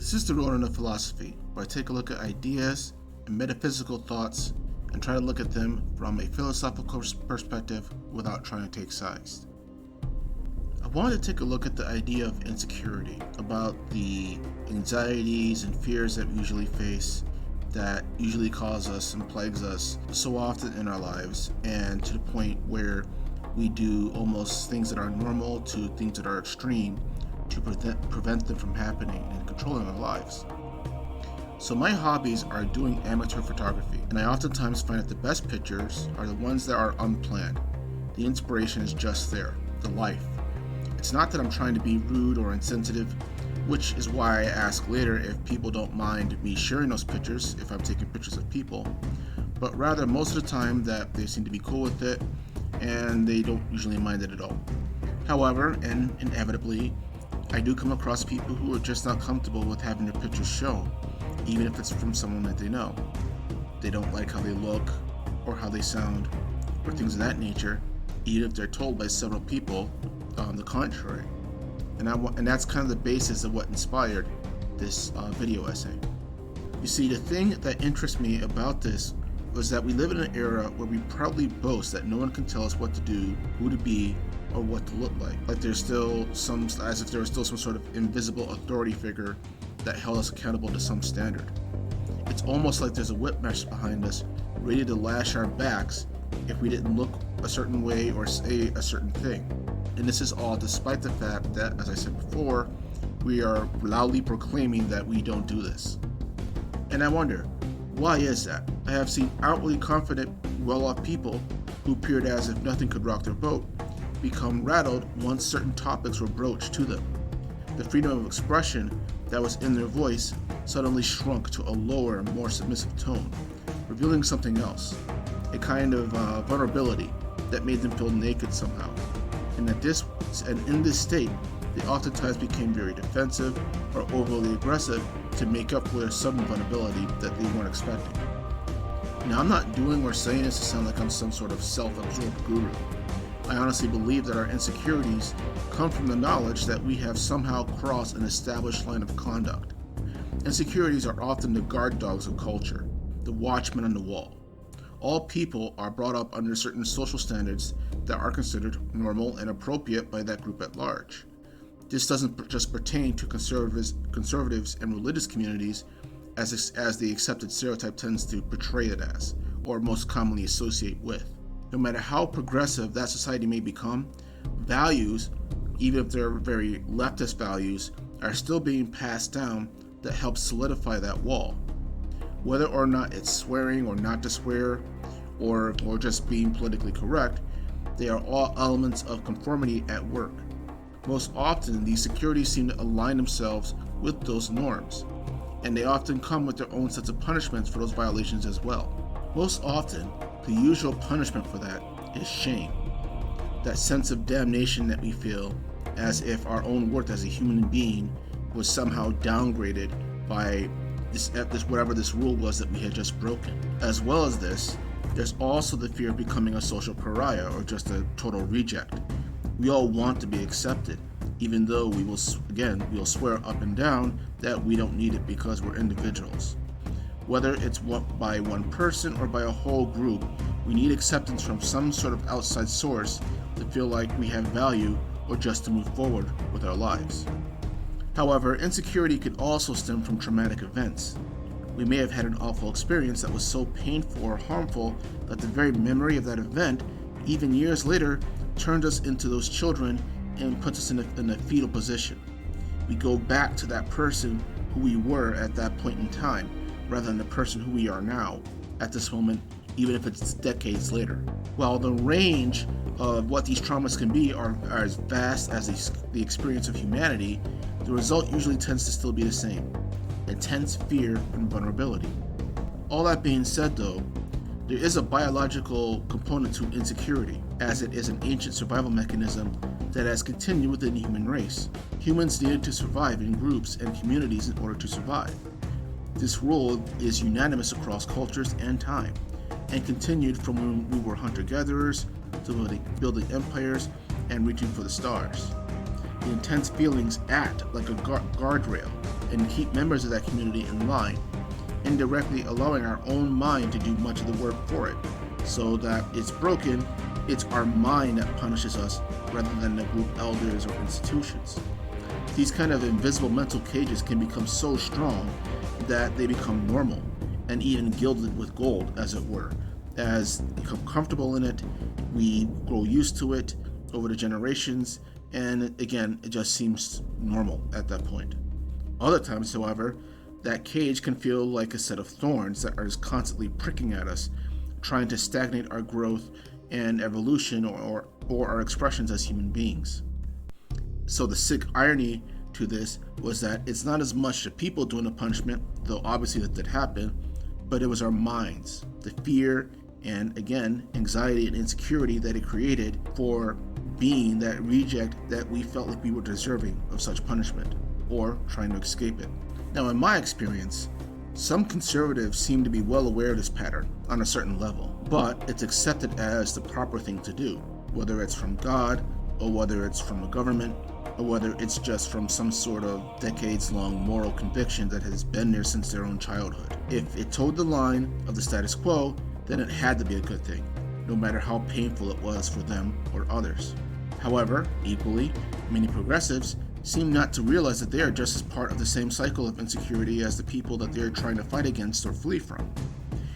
This is the Road of Philosophy, where I take a look at ideas and metaphysical thoughts and try to look at them from a philosophical perspective without trying to take sides. I wanted to take a look at the idea of insecurity, about the anxieties and fears that we usually face that usually cause us and plagues us so often in our lives, and to the point where we do almost things that are normal to things that are extreme to prevent them from happening and controlling our lives. So my hobbies are doing amateur photography, and I oftentimes find that the best pictures are the ones that are unplanned. The inspiration is just there, the life. It's not that I'm trying to be rude or insensitive, which is why I ask later if people don't mind me sharing those pictures if I'm taking pictures of people, but rather most of the time that they seem to be cool with it and they don't usually mind it at all. However, and inevitably, I do come across people who are just not comfortable with having their pictures shown, even if it's from someone that they know. They don't like how they look, or how they sound, or things of that nature, even if they're told by several people on the contrary. And that's kind of the basis of what inspired this video essay. You see, the thing that interests me about this was that we live in an era where we proudly boast that no one can tell us what to do, who to be, or what to look like. Like there's still as if there was still some sort of invisible authority figure that held us accountable to some standard. It's almost like there's a whiplash behind us, ready to lash our backs if we didn't look a certain way or say a certain thing. And this is all despite the fact that, as I said before, we are loudly proclaiming that we don't do this. And I wonder, why is that? I have seen outwardly confident, well-off people who appeared as if nothing could rock their boat become rattled once certain topics were broached to them. The freedom of expression that was in their voice suddenly shrunk to a lower, more submissive tone, revealing something else, a kind of vulnerability that made them feel naked somehow. And in this state, they oftentimes became very defensive or overly aggressive to make up for their sudden vulnerability that they weren't expecting. Now, I'm not doing or saying this to sound like I'm some sort of self-absorbed guru. I honestly believe that our insecurities come from the knowledge that we have somehow crossed an established line of conduct. Insecurities are often the guard dogs of culture, the watchmen on the wall. All people are brought up under certain social standards that are considered normal and appropriate by that group at large. This doesn't just pertain to conservatives and religious communities as the accepted stereotype tends to portray it as, or most commonly associate with. No matter how progressive that society may become, values, even if they're very leftist values, are still being passed down that help solidify that wall. Whether or not it's swearing or not to swear, or just being politically correct, they are all elements of conformity at work. Most often, these securities seem to align themselves with those norms, and they often come with their own sets of punishments for those violations as well. Most often, the usual punishment for that is shame. That sense of damnation that we feel as if our own worth as a human being was somehow downgraded by this whatever this rule was that we had just broken. As well as this, there's also the fear of becoming a social pariah or just a total reject. We all want to be accepted, even though we will swear up and down that we don't need it because we're individuals. Whether it's by one person or by a whole group, we need acceptance from some sort of outside source to feel like we have value or just to move forward with our lives. However, insecurity could also stem from traumatic events. We may have had an awful experience that was so painful or harmful that the very memory of that event, even years later, turned us into those children and puts us in a fetal position. We go back to that person who we were at that point in time, rather than the person who we are now at this moment, even if it's decades later. While the range of what these traumas can be are as vast as the experience of humanity, the result usually tends to still be the same: intense fear and vulnerability. All that being said though, there is a biological component to insecurity, as it is an ancient survival mechanism that has continued within the human race. Humans needed to survive in groups and communities in order to survive. This rule is unanimous across cultures and time, and continued from when we were hunter-gatherers to building empires and reaching for the stars. The intense feelings act like a guardrail, and keep members of that community in line, indirectly allowing our own mind to do much of the work for it. So that it's broken, it's our mind that punishes us rather than the group elders or institutions. These kind of invisible mental cages can become so strong that they become normal and even gilded with gold, as it were. As we become comfortable in it, we grow used to it over the generations, and again, it just seems normal at that point. Other times, however, that cage can feel like a set of thorns that are just constantly pricking at us, trying to stagnate our growth and evolution or our expressions as human beings. So the sick irony to this was that it's not as much the people doing the punishment, though obviously that did happen, but it was our minds, the fear and, again, anxiety and insecurity that it created for being that reject that we felt like we were deserving of such punishment or trying to escape it. Now, in my experience, some conservatives seem to be well aware of this pattern on a certain level, but it's accepted as the proper thing to do, whether it's from God or whether it's from the government or whether it's just from some sort of decades-long moral conviction that has been there since their own childhood. If it toed the line of the status quo, then it had to be a good thing, no matter how painful it was for them or others. However, equally, many progressives seem not to realize that they are just as part of the same cycle of insecurity as the people that they are trying to fight against or flee from.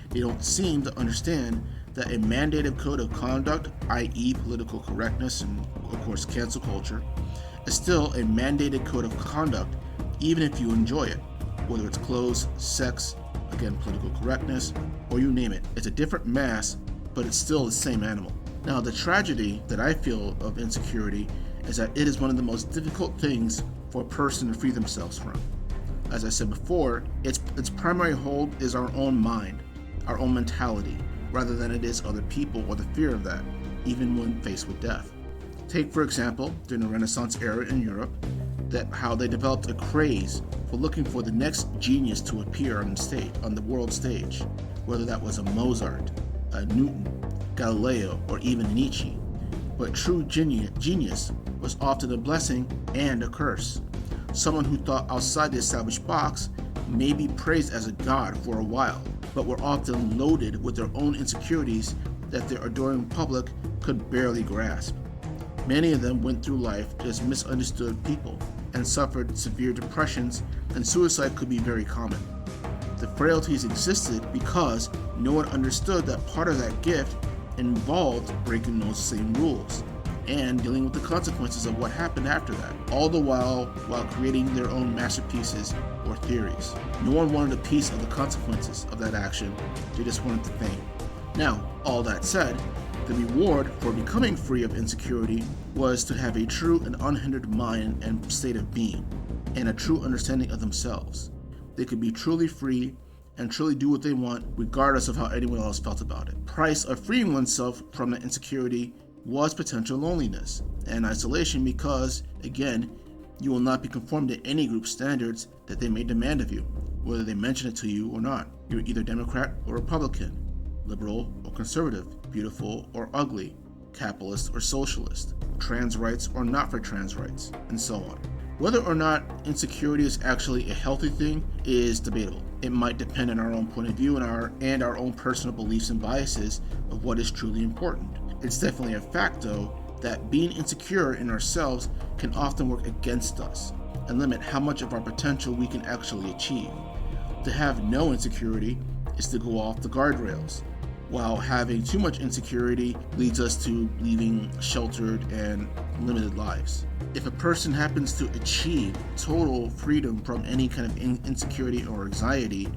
They don't seem to understand that a mandated code of conduct, i.e. political correctness and, of course, cancel culture, is still a mandated code of conduct even if you enjoy it, whether it's clothes, sex, again, political correctness, or you name it. It's a different mass, but it's still the same animal. Now, the tragedy that I feel of insecurity is that it is one of the most difficult things for a person to free themselves from. As I said before, its primary hold is our own mind, our own mentality, rather than it is other people or the fear of that, even when faced with death. Take, for example, during the Renaissance era in Europe, that how they developed a craze for looking for the next genius to appear on the world stage, whether that was a Mozart, a Newton, Galileo, or even Nietzsche. But true genius was often a blessing and a curse. Someone who thought outside the established box may be praised as a god for a while, but were often loaded with their own insecurities that their adoring public could barely grasp. Many of them went through life as misunderstood people and suffered severe depressions, and suicide could be very common. The frailties existed because no one understood that part of that gift involved breaking those same rules and dealing with the consequences of what happened after that, all the while creating their own masterpieces or theories. No one wanted a piece of the consequences of that action, they just wanted the fame. Now, all that said, the reward for becoming free of insecurity was to have a true and unhindered mind and state of being, and a true understanding of themselves. They could be truly free and truly do what they want, regardless of how anyone else felt about it. Price of freeing oneself from the insecurity was potential loneliness and isolation because, again, you will not be conformed to any group standards that they may demand of you, whether they mention it to you or not. You're either Democrat or Republican, liberal or conservative, beautiful or ugly, capitalist or socialist, trans rights or not for trans rights, and so on. Whether or not insecurity is actually a healthy thing is debatable. It might depend on our own point of view and our own personal beliefs and biases of what is truly important. It's definitely a fact, though, that being insecure in ourselves can often work against us and limit how much of our potential we can actually achieve. To have no insecurity is to go off the guardrails, while having too much insecurity leads us to living sheltered and limited lives. If a person happens to achieve total freedom from any kind of insecurity or anxiety,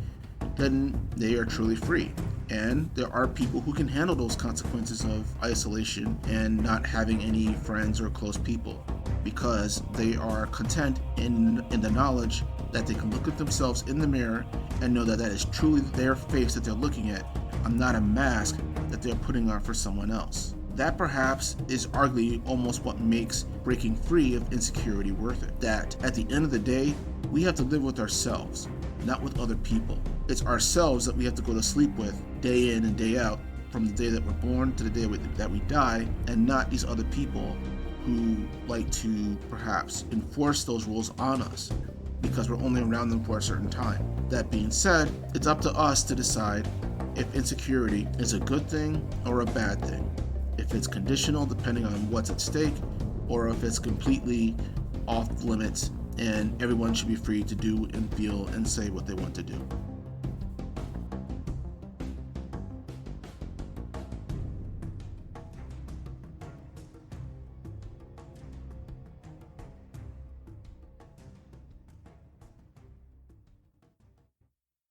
then they are truly free. And there are people who can handle those consequences of isolation and not having any friends or close people because they are content in the knowledge that they can look at themselves in the mirror and know that that is truly their face that they're looking at and not a mask that they're putting on for someone else. That perhaps is arguably almost what makes breaking free of insecurity worth it. That at the end of the day, we have to live with ourselves, not with other people. It's ourselves that we have to go to sleep with day in and day out, from the day that we're born to the day that we die, and not these other people who like to perhaps enforce those rules on us. because we're only around them for a certain time. That being said, it's up to us to decide if insecurity is a good thing or a bad thing, if it's conditional depending on what's at stake, or if it's completely off limits and everyone should be free to do and feel and say what they want to do.